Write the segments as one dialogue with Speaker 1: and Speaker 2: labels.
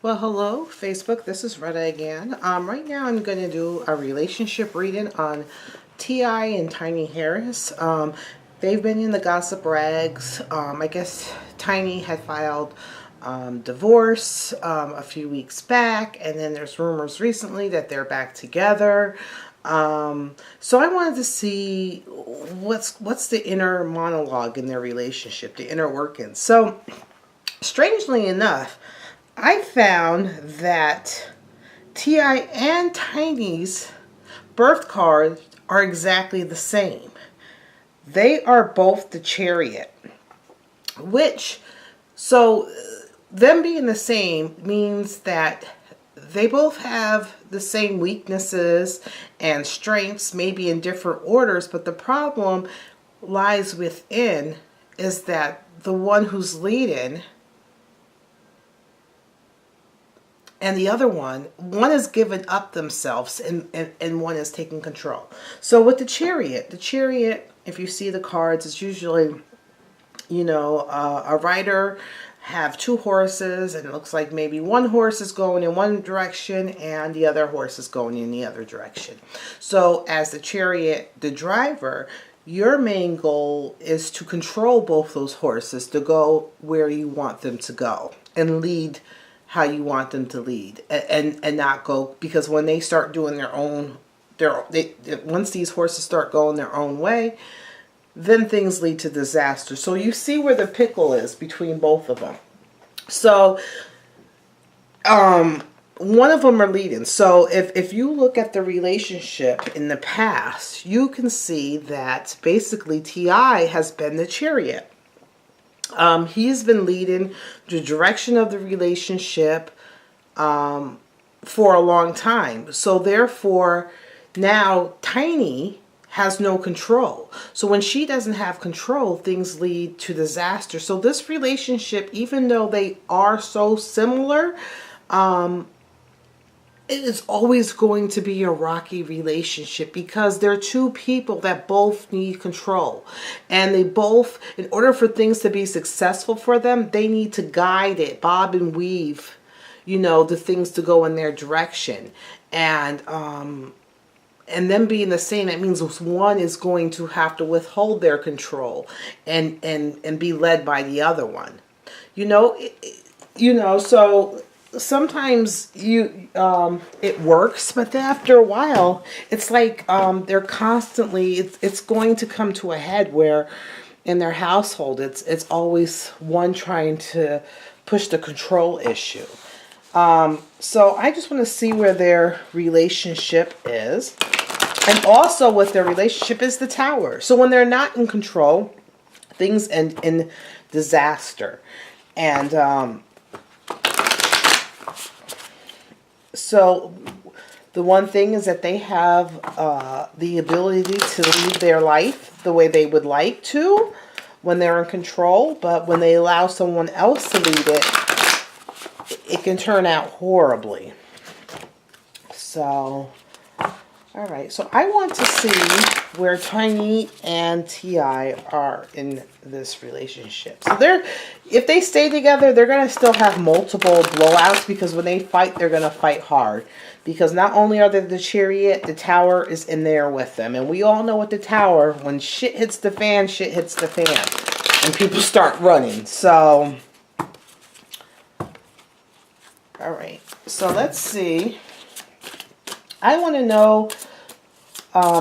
Speaker 1: Well, hello, Facebook. This is Retta again. Right now I'm going to do a relationship reading on T.I. and Tiny Harris. They've been in the gossip rags. I guess Tiny had filed divorce a few weeks back, and then there's rumors recently that they're back together. So I wanted to see what's the inner monologue in their relationship, the inner workings. So, strangely enough, I found that T.I. and Tiny's birth cards are exactly the same. They are both the Chariot, so them being the same means that they both have the same weaknesses and strengths, maybe in different orders, but the problem lies within is that the one who's leading and the other one is giving up themselves and one is taking control. So with the chariot, if you see the cards, it's usually, a rider have two horses, and it looks like maybe one horse is going in one direction and the other horse is going in the other direction. So as the chariot, the driver, your main goal is to control both those horses to go where you want them to go and lead how you want them to lead, and not go, because when they start doing once these horses start going their own way, then things lead to disaster. So you see where the pickle is between both of them. So one of them are leading. So if you look at the relationship in the past, you can see that basically T.I. has been the chariot. He's been leading the direction of the relationship for a long time. So therefore, now Tiny has no control. So when she doesn't have control, things lead to disaster. So this relationship, even though they are so similar, it is always going to be a rocky relationship because they're two people that both need control. And they both, in order for things to be successful for them, they need to guide it, bob and weave, the things to go in their direction. And them being the same, that means one is going to have to withhold their control and be led by the other one. So sometimes it works, but then after a while it's like they're constantly, it's going to come to a head where in their household it's always one trying to push the control issue. So I just want to see where their relationship is, and also with their relationship is the Tower. So when they're not in control, things end in disaster. And so the one thing is that they have the ability to lead their life the way they would like to when they're in control. But when they allow someone else to lead it, it can turn out horribly. So, all right. So I want to see where Tiny and T.I. are in this relationship. So if they stay together, they're going to still have multiple blowouts, because when they fight, they're going to fight hard. Because not only are they the chariot, the Tower is in there with them. And we all know what the Tower, when shit hits the fan, shit hits the fan. And people start running. So, all right. So let's see. I want to know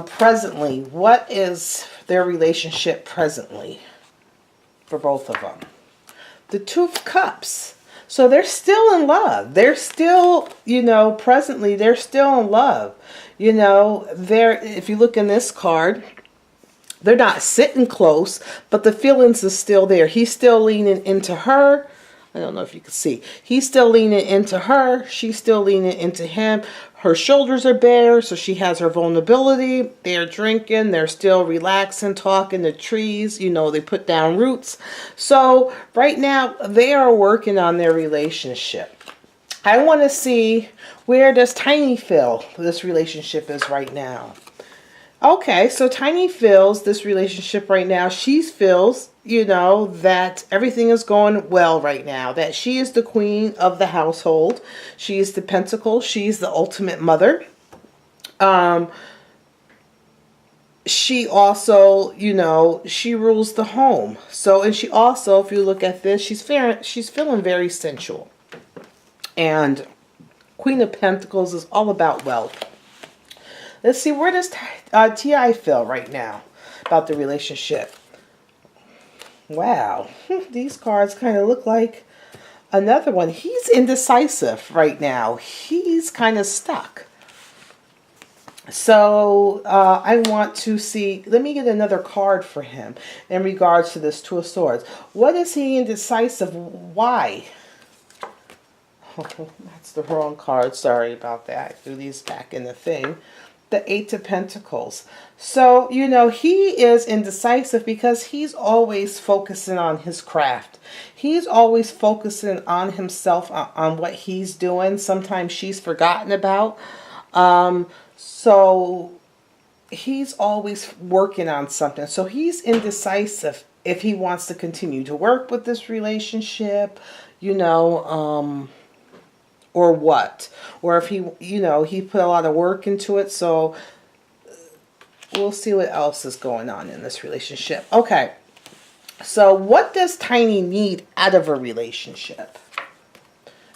Speaker 1: presently, what is their relationship presently for both of them? The Two of Cups. So they're still in love. They're still, presently they're still in love. If you look in this card, they're not sitting close, but the feelings is still there. He's still leaning into her. I don't know if you can see. He's still leaning into her. She's still leaning into him. Her shoulders are bare, so she has her vulnerability. They're drinking. They're still relaxing, talking to trees. They put down roots. So right now, they are working on their relationship. I want to see, where does Tiny feel this relationship is right now? Okay, so Tiny feels this relationship right now. She feels, you know, that everything is going well right now. That she is the queen of the household. She is the pentacle. She's the ultimate mother. Um, she also, you know, she rules the home. So, and she also, if you look at this, she's feeling very sensual. And Queen of Pentacles is all about wealth. Let's see, where does T.I. feel right now about the relationship? Wow, these cards kind of look like another one. He's indecisive right now. He's kind of stuck. So I want to see, let me get another card for him in regards to this Two of Swords. What is he indecisive? Why? Oh, that's the wrong card. Sorry about that. I threw these back in the thing. The Eight of Pentacles. So, you know, he is indecisive because he's always focusing on his craft. He's always focusing on himself, on what he's doing. Sometimes she's forgotten about. So he's always working on something. So he's indecisive if he wants to continue to work with this relationship, you know, or what, or if he, you know, he put a lot of work into it. So we'll see what else is going on in this relationship. Okay, so what does Tiny need out of a relationship,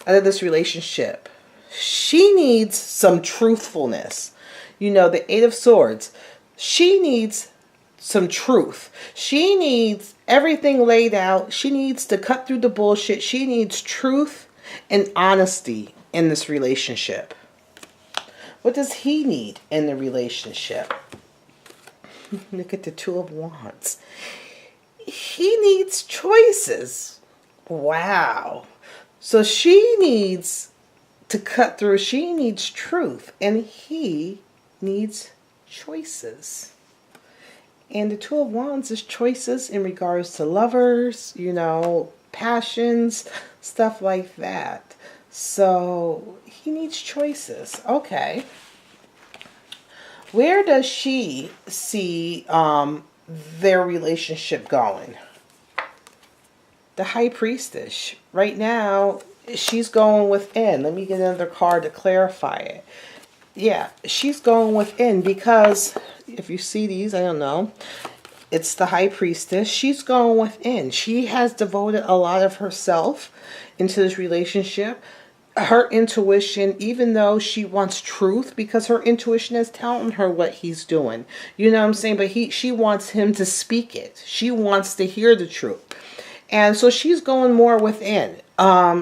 Speaker 1: out of this relationship? She needs some truthfulness. You know, the Eight of Swords, she needs some truth. She needs everything laid out. She needs to cut through the bullshit. She needs truth and honesty in this relationship. What does he need in the relationship? Look at the Two of Wands. He needs choices. Wow. So she needs to cut through. She needs truth. And he needs choices. And the Two of Wands is choices in regards to lovers, you know, passions, stuff like that. So he needs choices. Okay. Where does she see their relationship going? The High Priestess. Right now, she's going within. Let me get another card to clarify it. Yeah, she's going within because if you see these, I don't know. It's the High Priestess. She's going within. She has devoted a lot of herself into this relationship. Her intuition, even though she wants truth, because her intuition is telling her what he's doing. You know what I'm saying? But she wants him to speak it. She wants to hear the truth. And so she's going more within.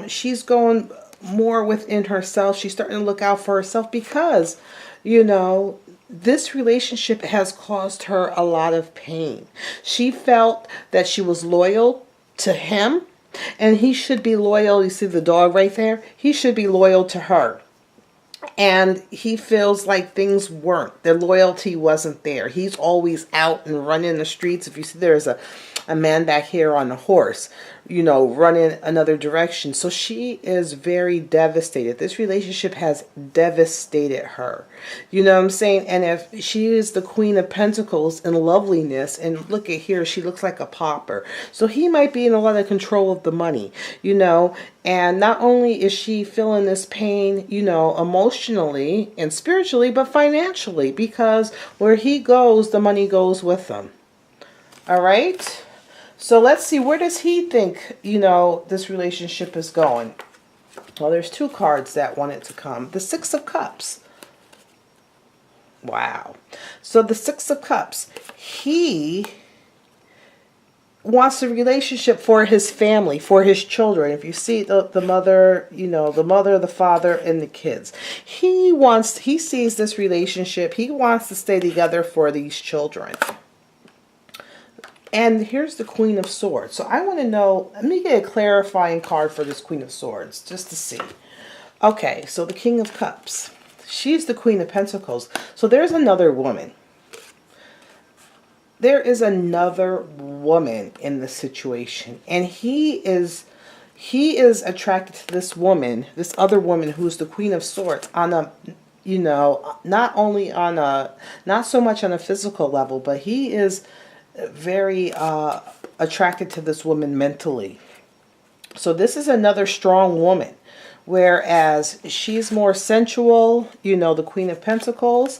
Speaker 1: She's going more within herself. She's starting to look out for herself because, you know, this relationship has caused her a lot of pain. She felt that she was loyal to him and he should be loyal. You see the dog right there? He should be loyal to her. And he feels like things weren't. The loyalty wasn't there. He's always out and running the streets. If you see, there's a man back here on a horse, you know, running another direction. So she is very devastated. This relationship has devastated her. You know what I'm saying? And if she is the Queen of Pentacles in loveliness, and look at here, she looks like a pauper. So he might be in a lot of control of the money, you know. And not only is she feeling this pain, you know, emotionally and spiritually, but financially, because where he goes, the money goes with him. All right. So let's see, where does he think, you know, this relationship is going? Well, there's two cards that want it to come. The Six of Cups. Wow. So the Six of Cups. He wants a relationship for his family, for his children. If you see the mother, you know, the mother, the father, and the kids. He sees this relationship. He wants to stay together for these children. And here's the Queen of Swords. So I want to know, let me get a clarifying card for this Queen of Swords, just to see. Okay, so the King of Cups. She's the Queen of Pentacles. So there's another woman. There is another woman in the situation. And he is attracted to this woman, this other woman who's the Queen of Swords, on a, you know, not only on a, not so much on a physical level, but he is very attracted to this woman mentally. So this is another strong woman, whereas she's more sensual, you know, the Queen of Pentacles,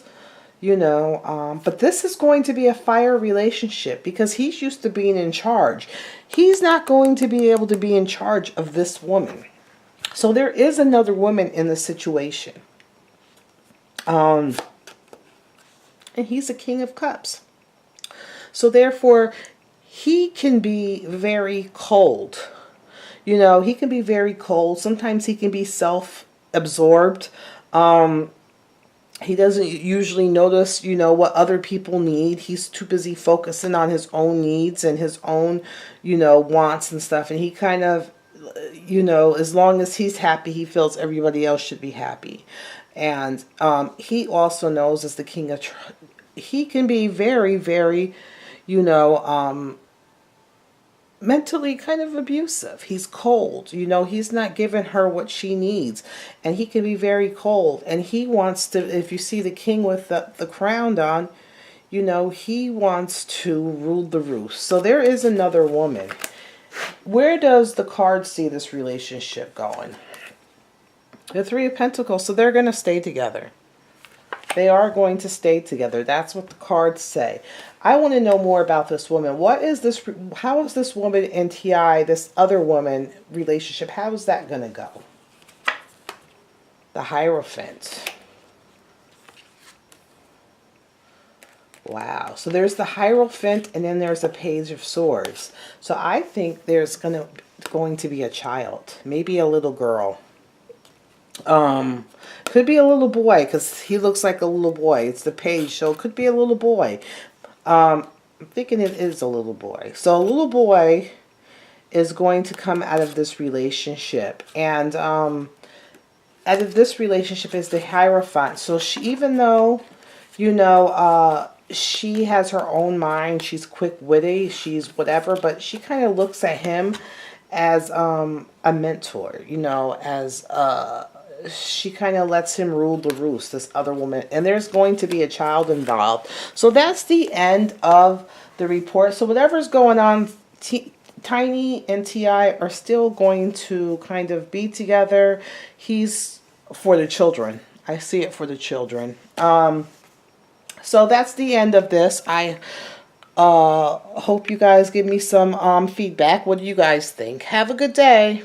Speaker 1: you know, but this is going to be a fire relationship because he's used to being in charge. He's not going to be able to be in charge of this woman. So there is another woman in the situation. And he's a King of Cups. So therefore, he can be very cold. You know, he can be very cold. Sometimes he can be self-absorbed. He doesn't usually notice, you know, what other people need. He's too busy focusing on his own needs and his own, you know, wants and stuff. And he kind of, you know, as long as he's happy, he feels everybody else should be happy. And he also knows, as the King of, he can be very, very, you know, mentally kind of abusive. He's cold. You know, he's not giving her what she needs. And he can be very cold. And he wants to, if you see the king with the crown on, you know, he wants to rule the roost. So there is another woman. Where does the card see this relationship going? The Three of Pentacles. So they're going to stay together. They are going to stay together. That's what the cards say. I want to know more about this woman. What is this? How is this woman and TI, this other woman relationship, how is that going to go? The Hierophant. Wow. So there's the Hierophant and then there's a Page of Swords. So I think there's going to be a child. Maybe a little girl. Could be a little boy because he looks like a little boy. It's the page, so it could be a little boy. I'm thinking it is a little boy. So a little boy is going to come out of this relationship, and out of this relationship is the Hierophant. So she, even though, you know, she has her own mind, she's quick-witty, she's whatever, but she kind of looks at him as a mentor, you know, as she kind of lets him rule the roost, this other woman. And there's going to be a child involved. So that's the end of the report. So whatever's going on, Tiny and T.I. are still going to kind of be together. He's for the children. I see it for the children. So that's the end of this. I hope you guys give me some feedback. What do you guys think? Have a good day.